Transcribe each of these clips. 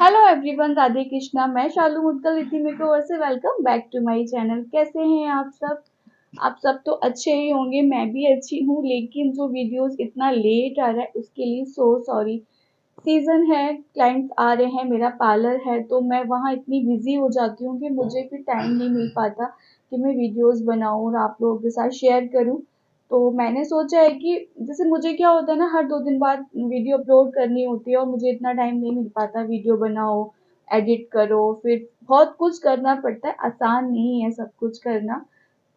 Hello everyone, Radhe Krishna. मैं शालू मुद्गल रिद्धि मेको ओर से welcome back to my channel. कैसे हैं आप सब? आप सब तो अच्छे ही होंगे, मैं भी अच्छी हूँ। लेकिन जो वीडियोस इतना लेट आ रहा है उसके लिए सो सॉरी। सीजन है, क्लाइंट्स आ रहे हैं, मेरा पार्लर है तो मैं वहाँ इतनी बिजी हो जाती हूँ कि मुझे फिर टाइम नहीं मिल पाता कि मैं वीडियोस बनाऊँ और आप लोगों के साथ शेयर करूँ। तो मैंने सोचा है कि जैसे मुझे क्या होता है ना, हर 2 दिन बाद वीडियो अपलोड करनी होती है और मुझे इतना टाइम नहीं मिल पाता। वीडियो बनाओ, एडिट करो, फिर बहुत कुछ करना पड़ता है, आसान नहीं है सब कुछ करना।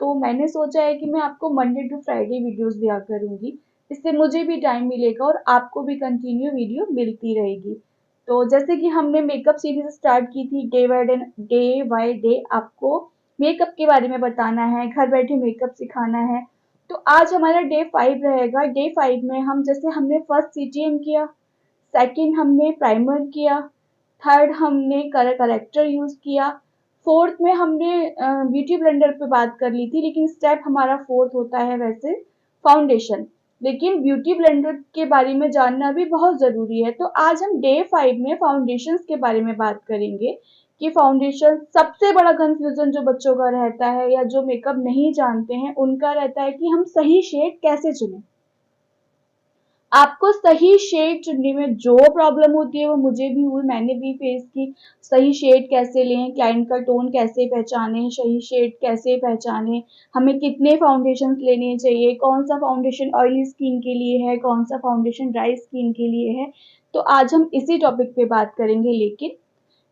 तो मैंने सोचा है कि मैं आपको मंडे टू फ्राइडे वीडियोस दिया करूंगी। इससे मुझे भी टाइम मिलेगा और आपको भी कंटिन्यू वीडियो मिलती रहेगी। तो जैसे कि हमने मेकअप सीरीज स्टार्ट की थी, डे बाय डे आपको मेकअप के बारे में बताना है, घर बैठे मेकअप सिखाना है। तो आज हमारा डे 5 रहेगा। डे 5 में हम जैसे हमने फर्स्ट सीटीएम किया, सेकंड हमने प्राइमर किया, थर्ड हमने कलर करेक्टर यूज किया, फोर्थ में हमने ब्यूटी ब्लेंडर पे बात कर ली थी, लेकिन स्टेप हमारा फोर्थ होता है वैसे फाउंडेशन। लेकिन ब्यूटी ब्लेंडर के बारे में जानना भी बहुत जरूरी है। तो आज हम डे 5 में फाउंडेशंस के बारे में बात करेंगे कि फाउंडेशन सबसे बड़ा कंफ्यूजन जो बच्चों का रहता है या जो मेकअप नहीं जानते हैं उनका रहता है कि हम सही शेड कैसे चुनें। आपको सही शेड चुनने में जो प्रॉब्लम होती है वो मुझे भी हुई, मैंने भी फेस की। सही शेड कैसे लें, क्लाइंट का टोन कैसे पहचाने, सही शेड कैसे पहचाने, हमें कितने फाउंडेशन लेने चाहिए, कौन सा फाउंडेशन ऑयली स्किन के लिए है, कौन सा फाउंडेशन ड्राई स्किन के लिए है। तो आज हम इसी टॉपिक पे बात करेंगे। लेकिन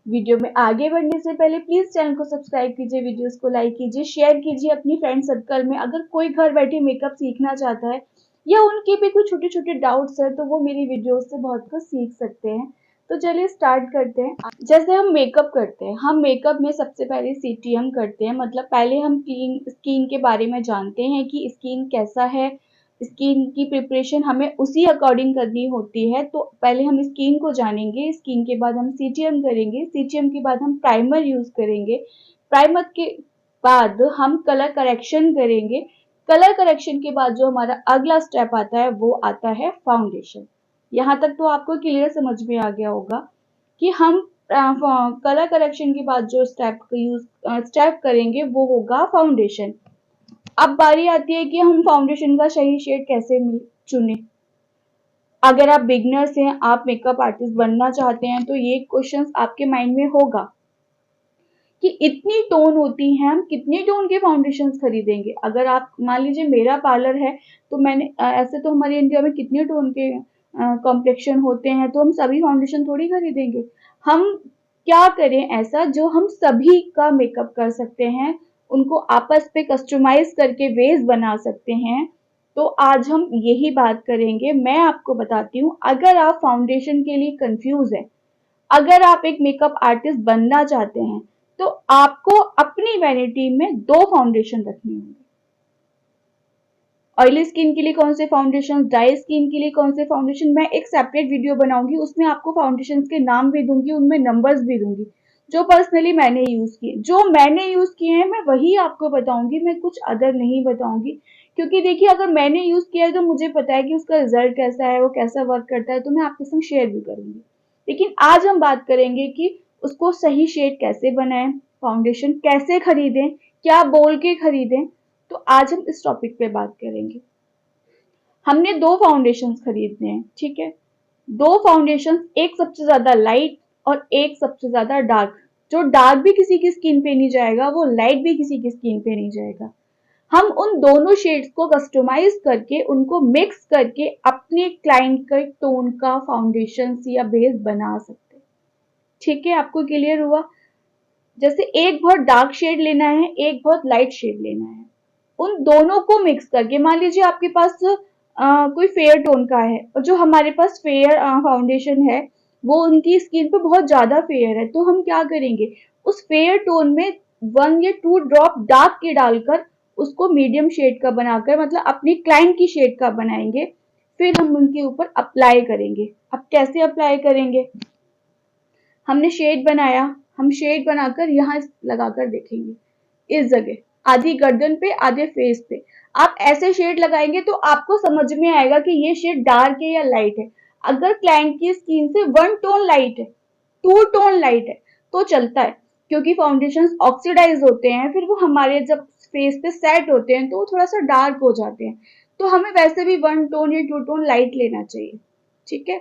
वीडियो में आगे बढ़ने से पहले प्लीज चैनल को सब्सक्राइब कीजिए, वीडियोस को लाइक कीजिए, शेयर कीजिए अपनी फ्रेंड सर्कल में। अगर कोई घर बैठे मेकअप सीखना चाहता है या उनके भी कुछ छोटे छोटे डाउट्स है तो वो मेरी वीडियोस से बहुत कुछ सीख सकते हैं। तो चलिए स्टार्ट करते हैं। जैसे हम मेकअप करते हैं, हम मेकअप में सबसे पहले सीटीएम करते हैं, मतलब पहले हम क्लीन स्किन के बारे में जानते हैं कि स्किन कैसा है। स्किन की प्रिपरेशन हमें उसी अकॉर्डिंग करनी होती है। तो पहले हम स्किन को जानेंगे, स्किन के बाद हम सीटीएम करेंगे, सीटीएम के बाद हम प्राइमर यूज करेंगे, प्राइमर के बाद हम कलर करेक्शन करेंगे, कलर करेक्शन के बाद जो हमारा अगला स्टेप आता है वो आता है फाउंडेशन। यहाँ तक तो आपको क्लियर समझ में आ गया होगा कि हम कलर करेक्शन के बाद जो स्टेप करेंगे वो होगा फाउंडेशन। अब बारी आती है कि हम फाउंडेशन का सही शेड कैसे चुने। अगर आप बिगनर्स हैं, आप मेकअप आर्टिस्ट बनना चाहते हैं तो ये क्वेश्चंस आपके माइंड में होगा कि इतनी टोन होती है, हम कितने टोन के फाउंडेशन खरीदेंगे। अगर आप मान लीजिए मेरा पार्लर है तो मैंने ऐसे तो हमारे इंडिया में कितने टोन के कॉम्प्लेक्शन होते हैं, तो हम सभी फाउंडेशन थोड़ी खरीदेंगे। हम क्या करें ऐसा जो हम सभी का मेकअप कर सकते हैं, उनको आपस पे कस्टमाइज करके वेज बना सकते हैं। तो आज हम यही बात करेंगे। मैं आपको बताती हूँ, अगर आप फाउंडेशन के लिए कंफ्यूज है, अगर आप एक मेकअप आर्टिस्ट बनना चाहते हैं तो आपको अपनी वैनिटी में 2 फाउंडेशन रखनी होंगी। ऑयली स्किन के लिए कौन से फाउंडेशन, ड्राई स्किन के लिए कौन से फाउंडेशन, मैं एक सेपरेट वीडियो बनाऊंगी, उसमें आपको फाउंडेशन के नाम भी दूंगी, उनमें नंबर्स भी दूंगी जो पर्सनली मैंने यूज किए। जो मैंने यूज किए हैं मैं वही आपको बताऊंगी, मैं कुछ अदर नहीं बताऊंगी। क्योंकि देखिए, अगर मैंने यूज किया है तो मुझे पता है कि उसका रिजल्ट कैसा है, वो कैसा वर्क करता है, तो मैं आपके संग शेयर भी करूंगी। लेकिन आज हम बात करेंगे कि उसको सही शेड कैसे बनाएं, फाउंडेशन कैसे खरीदें, क्या बोल के खरीदें। तो आज हम इस टॉपिक पे बात करेंगे। हमने 2 फाउंडेशन खरीदने हैं, ठीक है। 2 फाउंडेशन, एक सबसे ज्यादा लाइट और एक सबसे ज्यादा डार्क। जो डार्क भी किसी की स्किन पे नहीं जाएगा, वो लाइट भी किसी की स्किन पे नहीं जाएगा। हम उन दोनों शेड्स को कस्टमाइज करके, उनको मिक्स करके अपने क्लाइंट के टोन का फाउंडेशन या बेस बना सकते हैं। ठीक है, आपको क्लियर हुआ? जैसे एक बहुत डार्क शेड लेना है, एक बहुत लाइट शेड लेना है, उन दोनों को मिक्स करके, मान लीजिए आपके पास कोई फेयर टोन का है और जो हमारे पास फेयर फाउंडेशन है वो उनकी स्किन पे बहुत ज्यादा फेयर है, तो हम क्या करेंगे, उस फेयर टोन में 1 या 2 ड्रॉप डार्क के डालकर उसको मीडियम शेड का बनाकर, मतलब अपनी क्लाइंट की शेड का बनाएंगे। फिर हम उनके ऊपर अप्लाई करेंगे। अब कैसे अप्लाई करेंगे, हमने शेड बनाया, हम शेड बनाकर यहाँ लगाकर देखेंगे इस जगह, आधी गर्दन पे आधे फेस पे। आप ऐसे शेड लगाएंगे तो आपको समझ में आएगा कि ये शेड डार्क है या लाइट है। अगर क्लाइंट की स्किन से 1 टोन लाइट है टू टोन लाइट है तो चलता है, क्योंकि फाउंडेशन ऑक्सीडाइज होते हैं, फिर वो हमारे जब फेस पे सेट होते हैं तो वो थोड़ा सा डार्क हो जाते हैं। तो हमें वैसे भी 1 टोन या 2 टोन लाइट लेना चाहिए, ठीक है।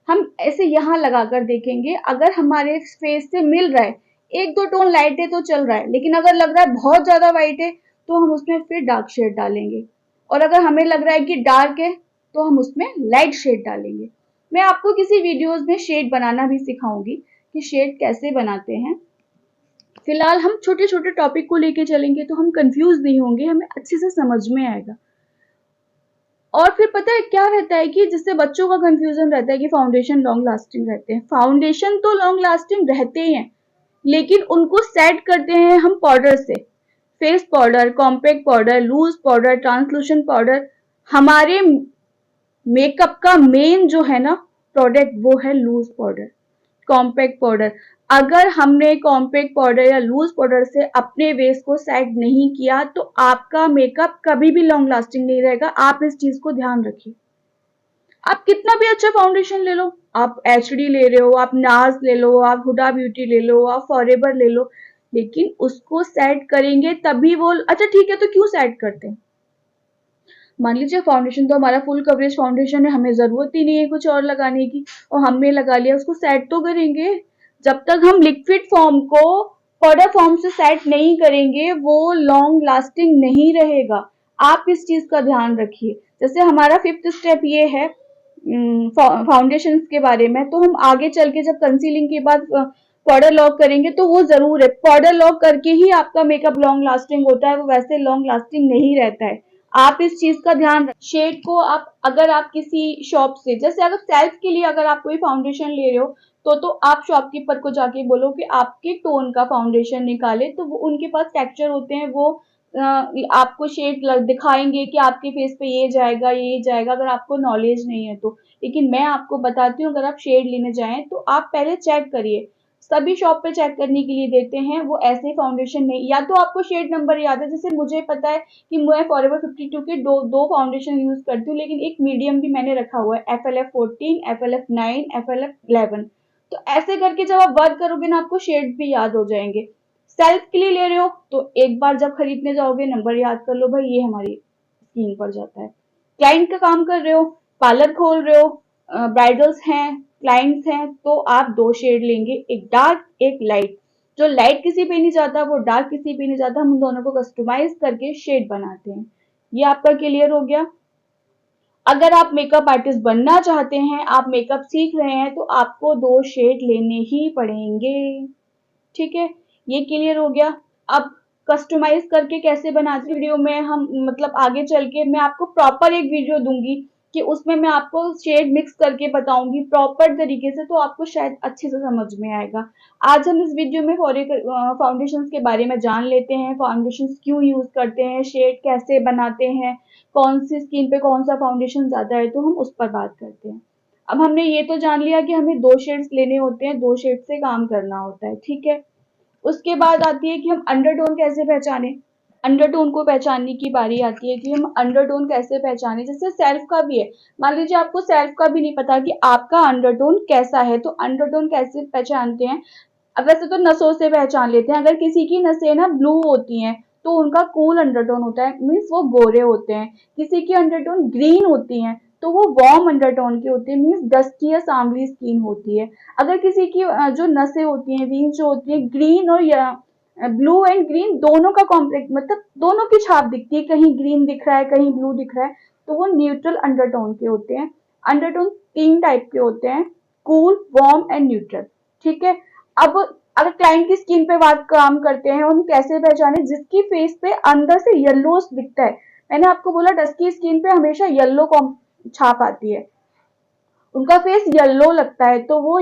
हम ऐसे यहाँ लगाकर देखेंगे, अगर हमारे फेस से मिल रहा है 1-2 टोन लाइट है तो चल रहा है, लेकिन अगर लग रहा है बहुत ज्यादा वाइट है तो हम उसमें फिर डार्क शेड डालेंगे, और अगर हमें लग रहा है कि डार्क है तो हम उसमें लाइट शेड डालेंगे। मैं आपको किसी वीडियोस में शेड बनाना भी सिखाऊंगी कि शेड कैसे बनाते हैं। फिलहाल हम छोटे छोटे टॉपिक को लेके चलेंगे तो हम कंफ्यूज नहीं होंगे, हमें अच्छे से समझ में आएगा। और फिर पता है क्या रहता है कि जिससे बच्चों का कंफ्यूजन रहता है कि फाउंडेशन लॉन्ग लास्टिंग रहते हैं। फाउंडेशन तो लॉन्ग लास्टिंग रहते ही हैं, लेकिन उनको सेट करते हैं हम पाउडर से। Face powder, compact powder, loose powder, translucent powder. हमारे मेकअप का मेन जो है ना प्रोडक्ट वो है लूज पाउडर, कॉम्पैक्ट पाउडर। अगर हमने कॉम्पैक्ट पाउडर या लूज पाउडर से अपने फेस को सेट नहीं किया तो आपका मेकअप कभी भी लॉन्ग लास्टिंग नहीं रहेगा। आप इस चीज को ध्यान रखिए। आप कितना भी अच्छा फाउंडेशन ले लो, आप एचडी ले रहे हो, आप नाज ले लो, आप हुडा ब्यूटी ले लो, आप फॉरएवर ले लो, लेकिन उसको सेट करेंगे तभी वो अच्छा ठीक है। तो क्यों सेट करते हैं? मान लीजिए फाउंडेशन तो हमारा फुल कवरेज फाउंडेशन है, हमें जरूरत ही नहीं है कुछ और लगाने की, और हमने लगा लिया, उसको सेट तो करेंगे। जब तक हम लिक्विड फॉर्म को पाउडर फॉर्म से सेट नहीं करेंगे वो लॉन्ग लास्टिंग नहीं रहेगा। आप इस चीज का ध्यान रखिए। जैसे हमारा 5th स्टेप ये है फाउंडेशन के बारे में, तो हम आगे चल के जब कंसीलिंग के बाद पाउडर लॉक करेंगे तो वो जरूर है, पाउडर लॉक करके ही आपका मेकअप लॉन्ग लास्टिंग होता है, वो वैसे लॉन्ग लास्टिंग नहीं रहता है। आप इस चीज का ध्यान रखें। शेड को आप अगर आप किसी शॉप से, जैसे अगर सेल्फ के लिए अगर आप कोई फाउंडेशन ले रहे हो तो आप शॉपकीपर को जाके बोलो कि आपके टोन का फाउंडेशन निकाले, तो वो उनके पास टेक्सचर होते हैं, वो आपको शेड दिखाएंगे कि आपके फेस पे ये जाएगा ये जाएगा, अगर आपको नॉलेज नहीं है तो। लेकिन मैं आपको बताती हूँ, अगर आप शेड लेने जाएं तो आप पहले चेक करिए। सभी शॉप पे चेक करने के लिए देते हैं, वो ऐसे फाउंडेशन नहीं, या तो आपको शेड नंबर याद है। जैसे मुझे पता है कि मैं फॉरएवर 52 के दो फाउंडेशन यूज करती हूँ, लेकिन एक मीडियम भी मैंने रखा हुआ है, FLF 14, FLF 9, FLF 11। तो ऐसे करके जब आप वर्क करोगे ना आपको शेड भी याद हो जाएंगे। सेल्फ के लिए ले रहे हो तो एक बार जब खरीदने जाओगे नंबर याद कर लो, भाई ये हमारी स्क्रीन पर जाता है। क्लाइंट का काम कर रहे हो, पार्लर खोल रहे हो, ब्राइडल्स हैं, क्लाइंट्स हैं, तो आप 2 शेड लेंगे, एक डार्क एक लाइट। जो लाइट किसी पे नहीं जाता वो डार्क किसी पे नहीं जाता, हम उन दोनों को कस्टमाइज करके शेड बनाते हैं। ये आपका क्लियर हो गया। अगर आप मेकअप आर्टिस्ट बनना चाहते हैं, आप मेकअप सीख रहे हैं, तो आपको 2 शेड लेने ही पड़ेंगे, ठीक है। ये क्लियर हो गया। अब कस्टमाइज करके कैसे बनाते वीडियो में हम मतलब आगे चल के मैं आपको प्रॉपर एक वीडियो दूंगी कि उसमें मैं आपको शेड मिक्स करके बताऊंगी प्रॉपर तरीके से, तो आपको शायद अच्छे से समझ में आएगा। आज हम इस वीडियो में फाउंडेशन के बारे में जान लेते हैं, फाउंडेशन क्यों यूज करते हैं, शेड कैसे बनाते हैं, कौन सी स्किन पे कौन सा फाउंडेशन ज्यादा है, तो हम उस पर बात करते हैं। अब हमने ये तो जान लिया कि हमें 2 शेड्स लेने होते हैं, 2 शेड से काम करना होता है, ठीक है। उसके बाद आती है कि हम अंडरटोन कैसे पहचाने। अंडरटोन को पहचानने की बारी आती है कि हम अंडरटोन कैसे पहचाने। जैसे सेल्फ का भी है, मान लीजिए आपको सेल्फ का भी नहीं पता कि आपका अंडरटोन कैसा है, तो अंडरटोन कैसे पहचानते हैं। अब वैसे तो नसों से पहचान लेते हैं, अगर किसी की नसें ना ब्लू होती हैं तो उनका कूल अंडरटोन होता है, मीन्स वो गोरे होते हैं। किसी की अंडरटोन ग्रीन होती हैं तो वो वार्म अंडरटोन की होती है, मीन्स डस्की या सांवली स्किन होती है। अगर किसी की जो नसें होती हैं, वेन्स जो होती है, ग्रीन और ब्लू एंड ग्रीन दोनों का कॉम्प्लेक्स, मतलब दोनों की छाप दिखती है, कहीं ग्रीन दिख रहा है कहीं ब्लू दिख रहा है, तो वो न्यूट्रल अंडरटोन के होते हैं। अंडरटोन 3 टाइप के होते हैं, कूल, वार्म एंड न्यूट्रल, ठीक है। अब अगर क्लाइंट की स्किन पे बात काम करते हैं, हम कैसे पहचाने, जिसकी फेस पे अंदर से येलो दिखता है। मैंने आपको बोला डस्की स्किन पे हमेशा येलो छाप आती है, उनका फेस येलो लगता है तो वो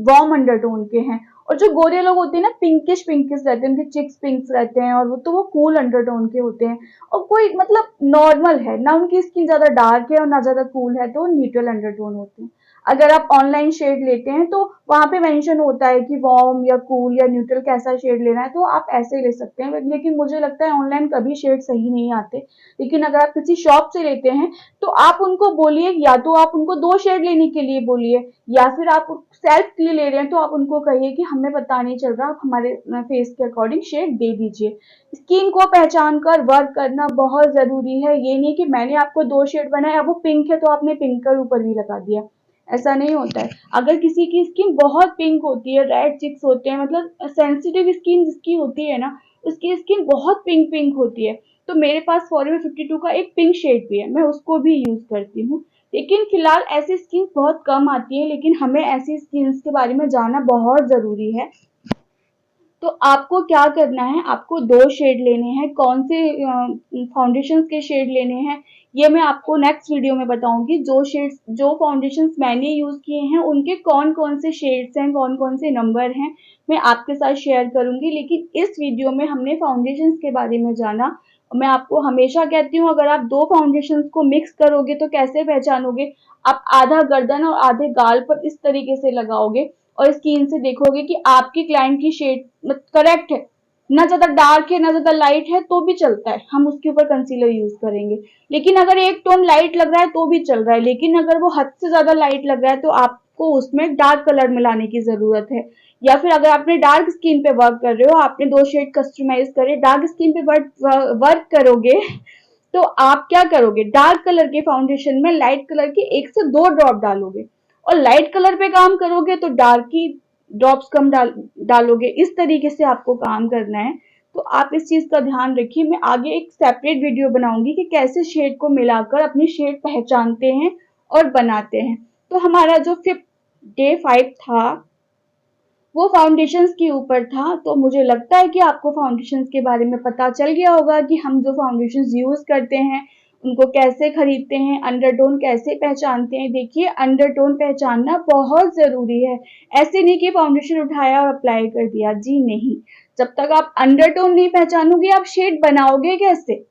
वार्म अंडरटोन के हैं। और जो गोरे लोग होते हैं ना पिंकिश पिंकिश रहते हैं, उनके चिक्स पिंक्स रहते हैं, और वो तो वो कूल अंडरटोन के होते हैं। और कोई मतलब नॉर्मल है ना, उनकी स्किन ज्यादा डार्क है और ना ज्यादा कूल है, तो न्यूट्रल अंडरटोन होते हैं। अगर आप ऑनलाइन शेड लेते हैं तो वहां पे मेंशन होता है कि वार्म या कूल या न्यूट्रल कैसा शेड लेना है, तो आप ऐसे ले सकते हैं। लेकिन मुझे लगता है ऑनलाइन कभी शेड सही नहीं आते। लेकिन अगर आप किसी शॉप से लेते हैं तो आप उनको बोलिए, या तो आप उनको 2 शेड लेने के लिए बोलिए, या फिर आप सेल्फ के लिए ले रहे हैं तो आप उनको कहिए कि हमें पता नहीं चल रहा, आप हमारे फेस के अकॉर्डिंग शेड दे दीजिए। स्किन को पहचान कर वर्क करना बहुत जरूरी है। ये नहीं कि मैंने आपको 2 शेड बनाया, अब वो पिंक है तो आपने पिंक का ऊपर भी लगा दिया, ऐसा नहीं होता है। अगर किसी की स्किन बहुत पिंक होती है, रेड चिक्स होते हैं, मतलब सेंसिटिव स्किन जिसकी होती है ना, उसकी स्किन बहुत पिंक पिंक होती है, तो मेरे पास फॉरएवर 52 का एक पिंक शेड भी है, मैं उसको भी यूज करती हूँ। लेकिन फिलहाल ऐसी स्किन बहुत कम आती है, लेकिन हमें ऐसी स्किन के बारे में जानना बहुत जरूरी है। तो आपको क्या करना है, आपको 2 शेड लेने हैं। कौन से फाउंडेशन के शेड लेने हैं ये मैं आपको नेक्स्ट वीडियो में बताऊंगी। जो फाउंडेशन मैंने यूज किए हैं उनके कौन कौन से शेड्स हैं, कौन कौन से नंबर हैं, मैं आपके साथ शेयर करूंगी। लेकिन इस वीडियो में हमने फाउंडेशन के बारे में जाना। मैं आपको हमेशा कहती हूँ, अगर आप 2 फाउंडेशन को मिक्स करोगे तो कैसे पहचानोगे, आप आधा गर्दन और आधे गाल पर इस तरीके से लगाओगे और स्किन से देखोगे कि आपकी क्लाइंट की शेड करेक्ट है, ना ज्यादा डार्क है ना ज्यादा लाइट है तो भी चलता है, हम उसके ऊपर कंसीलर यूज करेंगे। लेकिन अगर एक टोन लाइट लग रहा है तो भी चल रहा है, लेकिन अगर वो हद से ज्यादा लाइट लग रहा है तो आपको उसमें डार्क कलर मिलाने की जरूरत है। या फिर अगर आपने डार्क स्किन पे वर्क कर रहे हो, आपने 2 शेड कस्टमाइज करे, डार्क स्किन पे वर्क करोगे, तो आप क्या करोगे, डार्क कलर के फाउंडेशन में लाइट कलर के 1 से 2 ड्रॉप डालोगे, और लाइट कलर पे काम करोगे तो डार्क की ड्रॉप्स कम डालोगे। इस तरीके से आपको काम करना है। तो आप इस चीज का ध्यान रखिए। मैं आगे एक सेपरेट वीडियो बनाऊंगी कि कैसे शेड को मिलाकर अपनी शेड पहचानते हैं और बनाते हैं। तो हमारा जो फिफ्थ डे 5 था वो फाउंडेशंस के ऊपर था। तो मुझे लगता है कि आपको फाउंडेशंस के बारे में पता चल गया होगा कि हम जो फाउंडेशंस यूज करते हैं उनको कैसे खरीदते हैं, अंडरटोन कैसे पहचानते हैं। देखिए, अंडरटोन पहचानना बहुत जरूरी है। ऐसे नहीं कि फाउंडेशन उठाया और अप्लाई कर दिया, जी नहीं। जब तक आप अंडरटोन नहीं पहचानोगे आप शेड बनाओगे कैसे,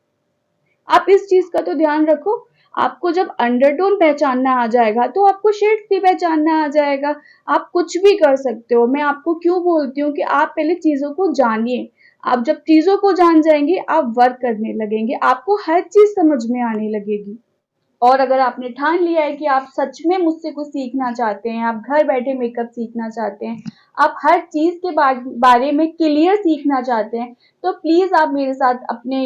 आप इस चीज का तो ध्यान रखो। आपको जब अंडरटोन पहचानना आ जाएगा तो आपको शेड्स भी पहचानना आ जाएगा। आप कुछ भी कर सकते हो। मैं आपको क्यों बोलती हूँ कि आप पहले चीजों को जानिए। आप जब चीजों को जान जाएंगे आप वर्क करने लगेंगे, आपको हर चीज समझ में आने लगेगी। और अगर आपने ठान लिया है कि आप सच में मुझसे कुछ सीखना चाहते हैं, आप घर बैठे मेकअप सीखना चाहते हैं, आप हर चीज के बारे में क्लियर सीखना चाहते हैं, तो प्लीज आप मेरे साथ अपने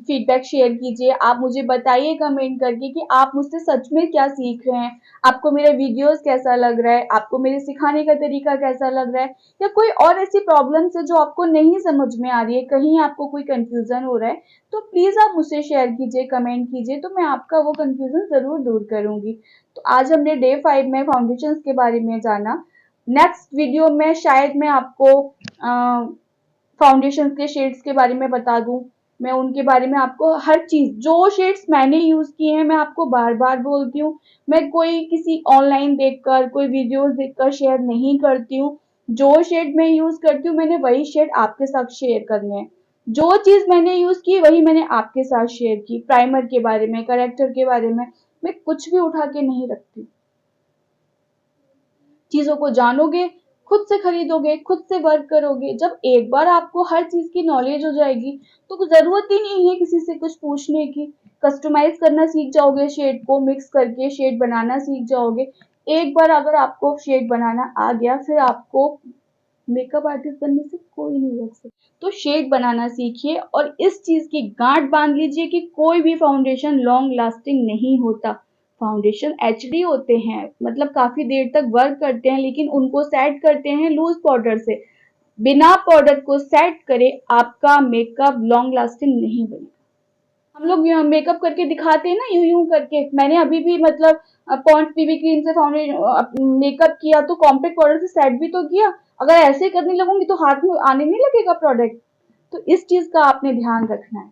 फीडबैक शेयर कीजिए। आप मुझे बताइए कमेंट करके कि आप मुझसे सच में क्या सीख रहे हैं, आपको मेरा वीडियोस कैसा लग रहा है, आपको मेरे सिखाने का तरीका कैसा लग रहा है, या कोई और ऐसी प्रॉब्लम्स है जो आपको नहीं समझ में आ रही है, कहीं आपको कोई कंफ्यूजन हो रहा है, तो प्लीज आप मुझसे शेयर कीजिए, कमेंट कीजिए, तो मैं आपका वो कंफ्यूजन जरूर दूर करूंगी। तो आज हमने डे 5 में फाउंडेशन के बारे में जाना। नेक्स्ट वीडियो में शायद मैं आपको फाउंडेशन के शेड्स के बारे में बता दूं। मैं उनके बारे में आपको हर चीज, जो शेड्स मैंने यूज किए हैं मैं आपको बार बार बोलती हूँ। मैं कोई किसी ऑनलाइन देखकर कोई वीडियोस देखकर शेयर नहीं करती हूँ। जो शेड मैं यूज करती हूँ मैंने वही शेड आपके साथ शेयर करने हैं। जो चीज मैंने यूज की वही मैंने आपके साथ शेयर की। प्राइमर के बारे में, करेक्टर के बारे में मैं कुछ भी उठा के नहीं रखती। चीजों को जानोगे, खुद से खरीदोगे, खुद से वर्क करोगे। जब एक बार आपको हर चीज की नॉलेज हो जाएगी तो जरूरत ही नहीं है किसी से कुछ पूछने की। कस्टमाइज करना सीख जाओगे, शेड को मिक्स करके शेड बनाना सीख जाओगे। एक बार अगर आपको शेड बनाना आ गया फिर आपको मेकअप आर्टिस्ट बनने से कोई नहीं रोक सकता। तो शेड बनाना सीखिए और इस चीज की गांठ बांध लीजिए कि कोई भी फाउंडेशन लॉन्ग लास्टिंग नहीं होता। फाउंडेशन एचडी होते हैं, मतलब काफी देर तक वर्क करते हैं, लेकिन उनको सेट करते हैं लूज पाउडर से। बिना पाउडर को सेट करे आपका मेकअप लॉन्ग लास्टिंग नहीं बनेगा। हम लोग मेकअप करके दिखाते हैं ना, यूं यूं करके। मैंने अभी भी मतलब पॉन्ड्स बीबी क्रीम से फाउंडेशन मेकअप किया तो कॉम्पैक्ट पाउडर से सेट भी तो किया। अगर ऐसे करने लगूंगी तो हाथ में आने नहीं लगेगा प्रोडक्ट। तो इस चीज का आपने ध्यान रखना है।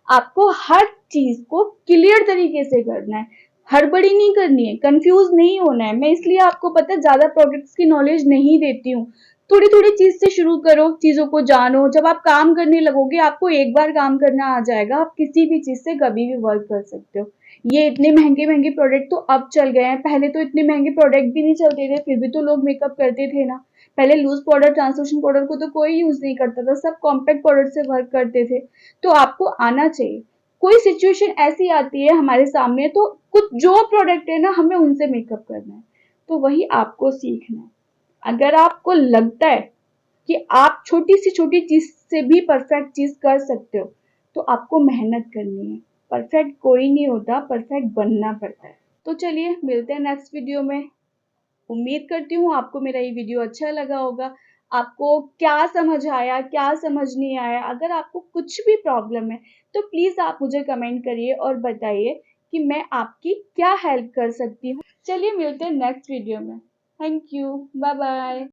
आपको हर चीज को क्लियर तरीके से करना है, हड़बड़ी नहीं करनी है, कंफ्यूज नहीं होना है। मैं इसलिए आपको पता है ज्यादा प्रोडक्ट्स की नॉलेज नहीं देती हूँ, थोड़ी थोड़ी चीज से शुरू करो, चीजों को जानो। जब आप काम करने लगोगे, आपको एक बार काम करना आ जाएगा, आप किसी भी चीज से कभी भी वर्क कर सकते हो। ये इतने महंगे महंगे प्रोडक्ट तो अब चल गए हैं, पहले तो इतने महंगे प्रोडक्ट भी नहीं चलते थे, फिर भी तो लोग मेकअप करते थे ना। पहले लूज पाउडर, ट्रांसलूशन पाउडर को तो कोई यूज नहीं करता था, सब कॉम्पैक्ट पाउडर से वर्क करते थे। तो आपको आना चाहिए। कोई सिचुएशन ऐसी आती है हमारे सामने, तो कुछ जो प्रोडक्ट है ना, हमें उनसे मेकअप करना है, तो वही आपको सीखना है। अगर आपको लगता है कि आप छोटी से छोटी चीज से भी परफेक्ट चीज कर सकते हो, तो आपको मेहनत करनी है। परफेक्ट कोई नहीं होता, परफेक्ट बनना पड़ता है। तो चलिए मिलते हैं नेक्स्ट वीडियो में। उम्मीद करती हूँ आपको मेरा ये वीडियो अच्छा लगा होगा। आपको क्या समझ आया, क्या समझ नहीं आया। अगर आपको कुछ भी प्रॉब्लम है, तो प्लीज आप मुझे कमेंट करिए और बताइए कि मैं आपकी क्या हेल्प कर सकती हूँ। चलिए मिलते हैं नेक्स्ट वीडियो में। Thank you, bye bye.